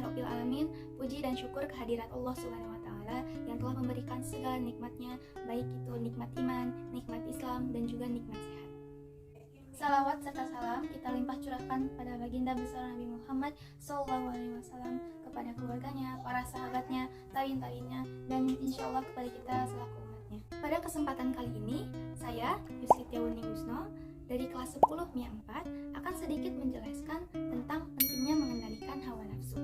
Rabbil Alamin. Puji dan syukur kehadirat Allah Subhanahu wa Ta'ala yang telah memberikan segala nikmatnya, baik itu nikmat iman, nikmat Islam, dan juga nikmat sehat. Salawat serta salam kita limpah curahkan pada baginda besar Nabi Muhammad SAW, kepada keluarganya, para sahabatnya, tabiin-tabiinnya, dan insya Allah kepada kita selaku umatnya. Pada kesempatan kali ini, saya Yusritia Wuning Wisno dari kelas 10 MIA 4 akan sedikit menjelaskan tentang pentingnya mengendalikan hawa nafsu.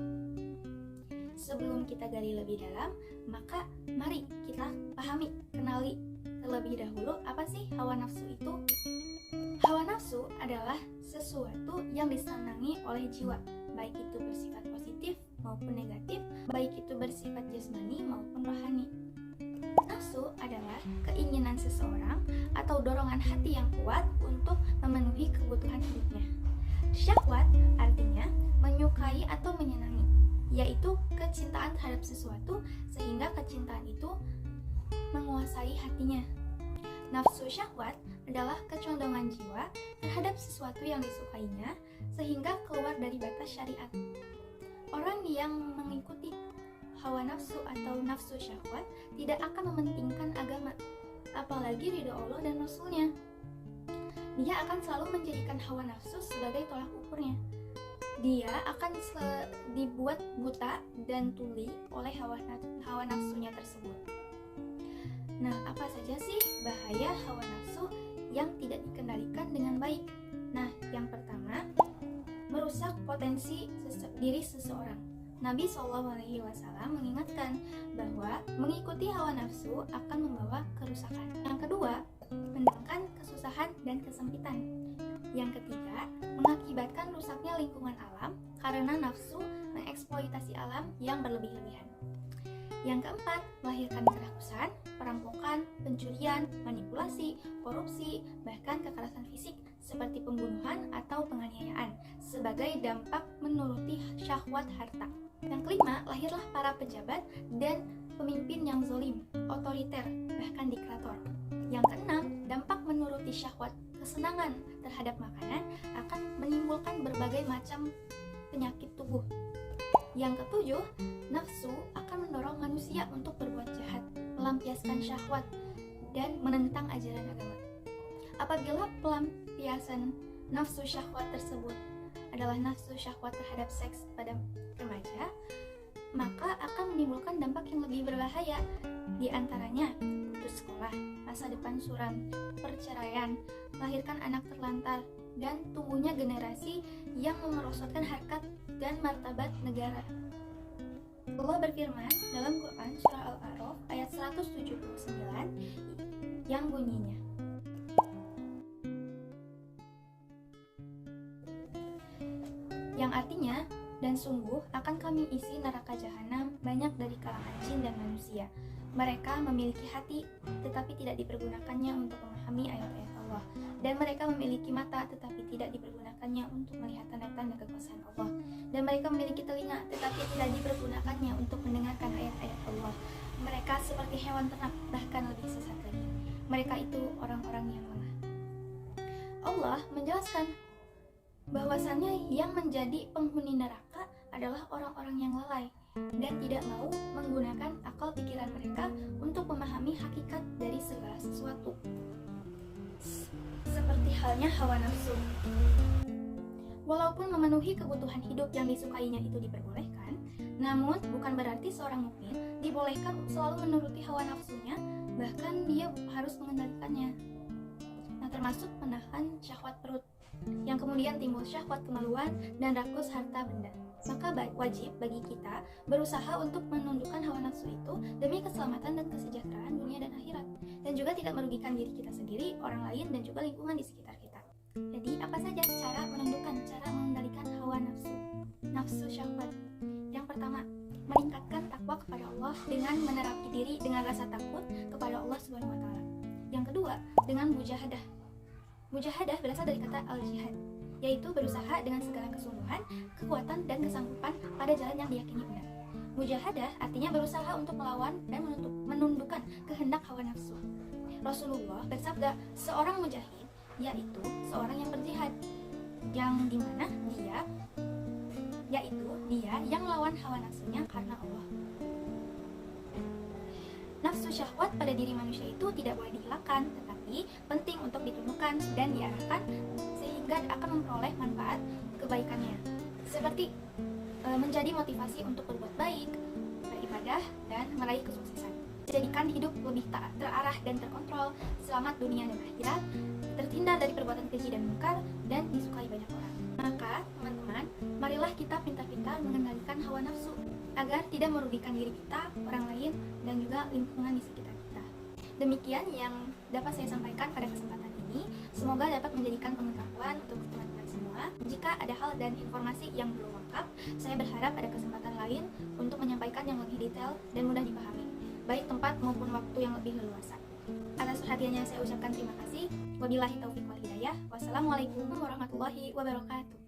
Sebelum kita gali lebih dalam, maka mari kita kenali terlebih dahulu apa sih hawa nafsu itu. Hawa nafsu adalah sesuatu yang disenangi oleh jiwa, baik itu bersifat positif maupun negatif, baik itu bersifat jasmani maupun rohani. Nafsu adalah keinginan seseorang atau dorongan hati yang kuat untuk memenuhi kebutuhan hidupnya. Syahwat artinya menyukai atau menyenangi, yaitu kecintaan terhadap sesuatu sehingga kecintaan itu menguasai hatinya. Nafsu syahwat adalah kecondongan jiwa terhadap sesuatu yang disukainya sehingga keluar dari batas syariat. Orang yang mengikuti hawa nafsu atau nafsu syahwat tidak akan mementingkan agama, apalagi ridho Allah dan Rasulnya. Dia akan selalu menjadikan hawa nafsu sebagai tolak ukurnya. Dia akan dibuat buta dan tuli oleh hawa nafsunya tersebut. Nah, apa saja sih bahaya hawa nafsu yang tidak dikendalikan dengan baik? Nah, yang pertama, merusak potensi diri seseorang. Nabi SAW mengingatkan bahwa mengikuti hawa nafsu akan membawa kerusakan. Yang kedua, mendatangkan kesusahan dan kesempitan. Yang ketiga, mengakibatkan rusaknya lingkungan alam karena nafsu mengeksploitasi alam yang berlebih-lebihan. Yang keempat, melahirkan kerakusan, perampokan, pencurian, manipulasi, korupsi, bahkan kekerasan fisik seperti pembunuhan atau penganiayaan sebagai dampak menuruti syahwat harta. Yang kelima, lahirlah para pejabat dan pemimpin yang zalim, otoriter, bahkan diktator. Yang keenam, dampak menuruti syahwat kesenangan terhadap makanan akan menimbulkan berbagai macam penyakit tubuh. Yang ketujuh, nafsu akan mendorong manusia untuk berbuat jahat, melampiaskan syahwat, dan menentang ajaran agama. Apabila pelampiasan nafsu syahwat tersebut adalah nafsu syahwat terhadap seks pada remaja, maka akan menimbulkan dampak yang lebih berbahaya, di antaranya putus sekolah, masa depan suram, perceraian, melahirkan anak terlantar, dan tumbuhnya generasi yang memerosotkan harkat dan martabat negara. Allah berfirman dalam Quran surah Al-A'raf ayat 179 yang bunyinya, yang artinya, dan sungguh akan kami isi neraka jahanam banyak dari kalangan jin dan manusia. Mereka memiliki hati tetapi tidak dipergunakannya untuk memahami ayat-ayat Allah, dan mereka memiliki mata tetapi tidak dipergunakannya untuk melihat tanda-tanda kekuasaan Allah, dan mereka memiliki telinga tetapi tidak dipergunakannya untuk mendengarkan ayat-ayat Allah. Mereka seperti hewan ternak, bahkan lebih sesat lagi. Mereka itu orang-orang yang lemah. Allah menjelaskan bahwasannya yang menjadi penghuni neraka adalah orang-orang yang lalai dan tidak mau menggunakan akal pikiran mereka untuk memahami hakikat dari segala sesuatu. Seperti halnya hawa nafsu. Walaupun memenuhi kebutuhan hidup yang disukainya itu diperbolehkan, namun bukan berarti seorang mukmin dibolehkan selalu menuruti hawa nafsunya, bahkan dia harus mengendalikannya. Nah, termasuk menahan syahwat perut, yang kemudian timbul syahwat kemaluan dan rakus harta benda. Maka wajib bagi kita berusaha untuk menundukkan hawa nafsu itu demi keselamatan dan kesejahteraan dunia dan akhirat, dan juga tidak merugikan diri kita sendiri, orang lain, dan juga lingkungan di sekitar kita. Jadi apa saja cara mengendalikan hawa nafsu? Nafsu syahwat. Yang pertama, meningkatkan takwa kepada Allah dengan menerapi diri dengan rasa takut kepada Allah Subhanahu wa Ta'ala. Yang kedua, dengan mujahadah. Mujahadah berasal dari kata al-jihad, yaitu berusaha dengan segala kesungguhan, kekuatan, dan kesanggupan pada jalan yang diyakini benar. Mujahadah artinya berusaha untuk melawan dan menundukkan kehendak hawa nafsu. Rasulullah bersabda, seorang mujahid yaitu seorang yang berjihad, yang dimana dia yaitu dia yang melawan hawa nafsunya karena Allah. Nafsu syahwat pada diri manusia itu tidak boleh dihilangkan, tetapi penting untuk ditunjukkan dan diarahkan sehingga akan memperoleh manfaat kebaikannya, seperti menjadi motivasi untuk berbuat baik, beribadah, dan meraih kesuksesan. Jadikan hidup lebih terarah dan terkontrol, selamat dunia dan akhirat, terhindar dari perbuatan keji dan mungkar, dan disukai banyak orang. Maka, teman-teman, marilah kita pintar-pintar mengendalikan hawa nafsu agar tidak merugikan diri kita, orang lain, dan juga lingkungan di sekitar kita. Demikian yang dapat saya sampaikan pada kesempatan ini. Semoga dapat menjadikan pengetahuan untuk teman-teman semua. Jika ada hal dan informasi yang belum lengkap, saya berharap ada kesempatan lain untuk menyampaikan yang lebih detail dan mudah dipahami, baik tempat maupun waktu yang lebih leluasa. Atas perhatiannya saya ucapkan terima kasih. Wabillahi taufiq wal hidayah. Wassalamualaikum warahmatullahi wabarakatuh.